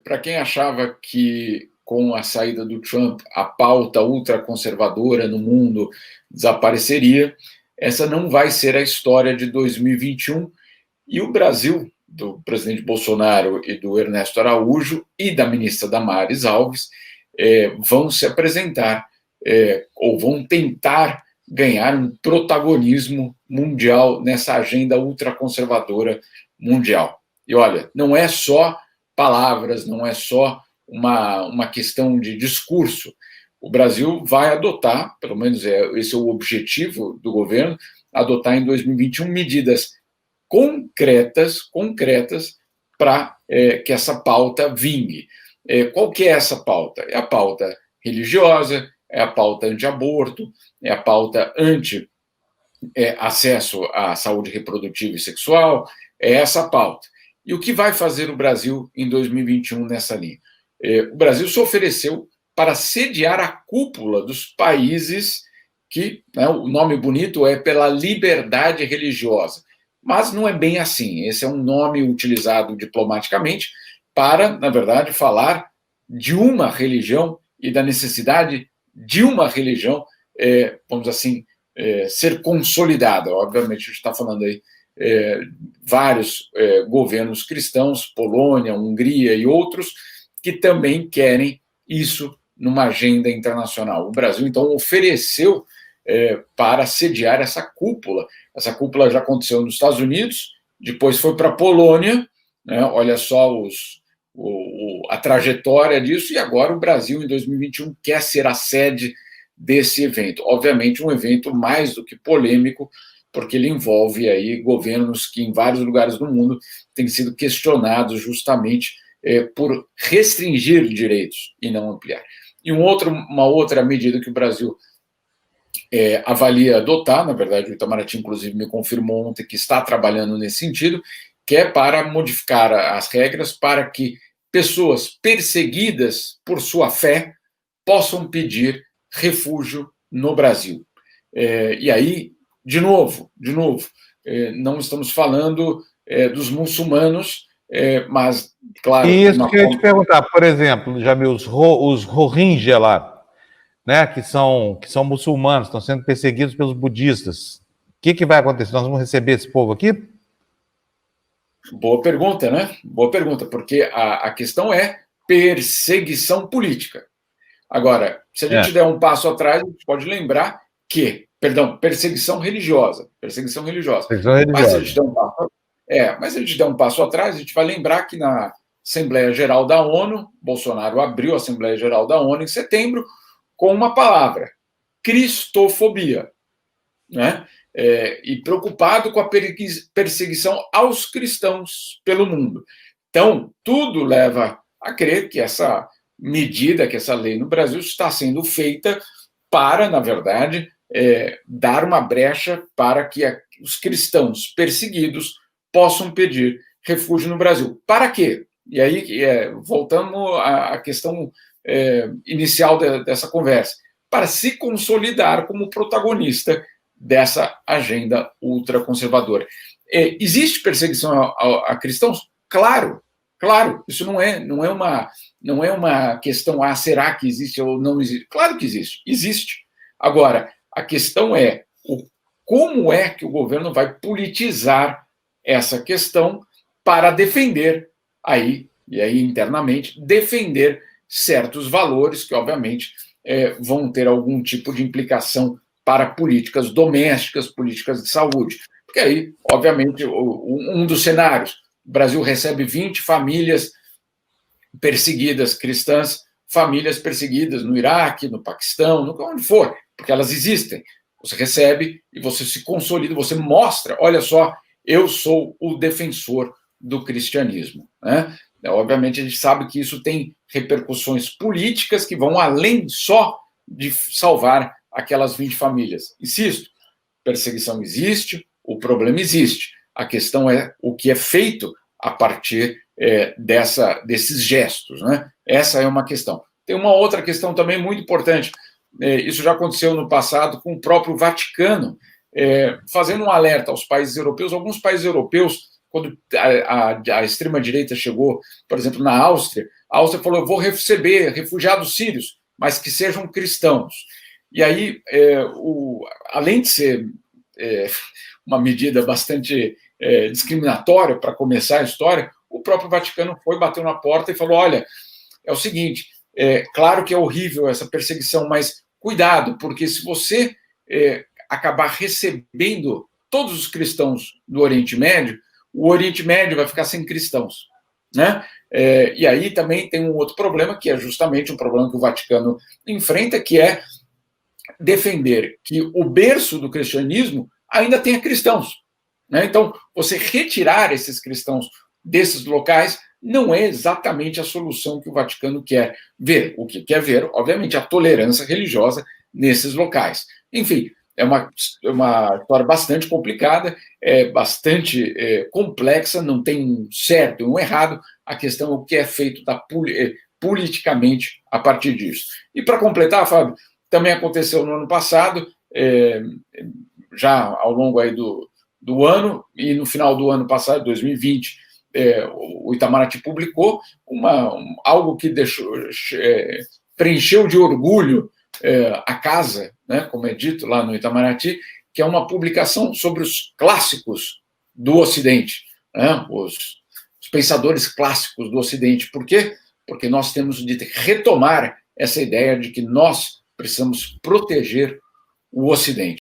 para quem achava que com a saída do Trump a pauta ultraconservadora no mundo desapareceria, essa não vai ser a história de 2021. E o Brasil, do presidente Bolsonaro e do Ernesto Araújo e da ministra Damares Alves, vão se apresentar ou vão tentar ganhar um protagonismo mundial nessa agenda ultraconservadora mundial. E olha, não é só palavras, não é só uma questão de discurso. O Brasil vai adotar, pelo menos esse é o objetivo do governo, adotar em 2021 medidas concretas para que essa pauta vingue. Qual que é essa pauta? É a pauta religiosa, é a pauta anti-aborto, é a pauta anti-acesso à saúde reprodutiva e sexual, é essa pauta. E o que vai fazer o Brasil em 2021 nessa linha? O Brasil se ofereceu para sediar a cúpula dos países que, né, o nome bonito é pela liberdade religiosa, mas não é bem assim. Esse é um nome utilizado diplomaticamente para, na verdade, falar de uma religião e da necessidade de uma religião, vamos assim, ser consolidada. Obviamente, a gente está falando aí vários governos cristãos, Polônia, Hungria e outros, que também querem isso numa agenda internacional. O Brasil, então, ofereceu para sediar essa cúpula. Essa cúpula já aconteceu nos Estados Unidos, depois foi para a Polônia, né? Olha só a trajetória disso, e agora o Brasil, em 2021, quer ser a sede desse evento. Obviamente, um evento mais do que polêmico, porque ele envolve aí governos que, em vários lugares do mundo, têm sido questionados justamente por restringir direitos e não ampliar. E uma outra medida que o Brasil avalia adotar, na verdade, o Itamaraty, inclusive, me confirmou ontem que está trabalhando nesse sentido, que é para modificar as regras para que pessoas perseguidas por sua fé possam pedir refúgio no Brasil. E aí, de novo, não estamos falando dos muçulmanos, mas, claro... Isso que eu ia te perguntar, por exemplo, Jamil, os Rohingya lá, né, que são muçulmanos, estão sendo perseguidos pelos budistas. O que vai acontecer? Nós vamos receber esse povo aqui? Boa pergunta, né? Boa pergunta, porque a questão é perseguição política. Agora, se a gente der um passo atrás, a gente pode lembrar que, perseguição religiosa. Perseguição religiosa. Mas se a gente der um passo atrás, a gente vai lembrar que na Assembleia Geral da ONU, Bolsonaro abriu a Assembleia Geral da ONU em setembro com uma palavra: cristofobia, né? E preocupado com a perseguição aos cristãos pelo mundo. Então, tudo leva a crer que essa medida, que essa lei no Brasil está sendo feita para, na verdade, dar uma brecha para que os cristãos perseguidos possam pedir refúgio no Brasil. Para quê? E aí, voltamos à questão inicial dessa conversa, para se consolidar como protagonista dessa agenda ultraconservadora. Existe perseguição a cristãos? Claro. Isso não é uma questão, será que existe ou não existe? Claro que existe. Agora, a questão é como é que o governo vai politizar essa questão para defender e aí internamente, defender certos valores que, obviamente, vão ter algum tipo de implicação para políticas domésticas, políticas de saúde. Porque aí, obviamente, um dos cenários, o Brasil recebe 20 famílias perseguidas cristãs, famílias perseguidas no Iraque, no Paquistão, onde for, porque elas existem. Você recebe e você se consolida, você mostra, olha só, eu sou o defensor do cristianismo, né? Obviamente, a gente sabe que isso tem repercussões políticas que vão além só de salvar aquelas 20 famílias. Insisto, perseguição existe, o problema existe. A questão é o que é feito a partir desses gestos, né? Essa é uma questão. Tem uma outra questão também muito importante. Isso já aconteceu no passado com o próprio Vaticano, fazendo um alerta aos países europeus. Alguns países europeus, quando a extrema-direita chegou, por exemplo, na Áustria, a Áustria falou, eu vou receber refugiados sírios, mas que sejam cristãos. E aí, além de ser uma medida bastante discriminatória para começar a história, o próprio Vaticano foi, bateu na porta e falou, olha, é o seguinte, claro que é horrível essa perseguição, mas cuidado, porque se você acabar recebendo todos os cristãos do Oriente Médio, o Oriente Médio vai ficar sem cristãos, né? E aí também tem um outro problema, que é justamente um problema que o Vaticano enfrenta, que é defender que o berço do cristianismo ainda tenha cristãos, né? Então, você retirar esses cristãos desses locais não é exatamente a solução que o Vaticano quer ver. O que quer ver, obviamente, a tolerância religiosa nesses locais. Enfim, é uma história bastante complicada, bastante complexa, não tem um certo e um errado, a questão é o que é feito politicamente a partir disso. E para completar, Fábio, também aconteceu no ano passado, já ao longo aí do ano, e no final do ano passado, 2020, o Itamaraty publicou algo que preencheu de orgulho a casa, né, como é dito lá no Itamaraty, que é uma publicação sobre os clássicos do Ocidente, né, os pensadores clássicos do Ocidente. Por quê? Porque nós temos de retomar essa ideia de que nós precisamos proteger o Ocidente.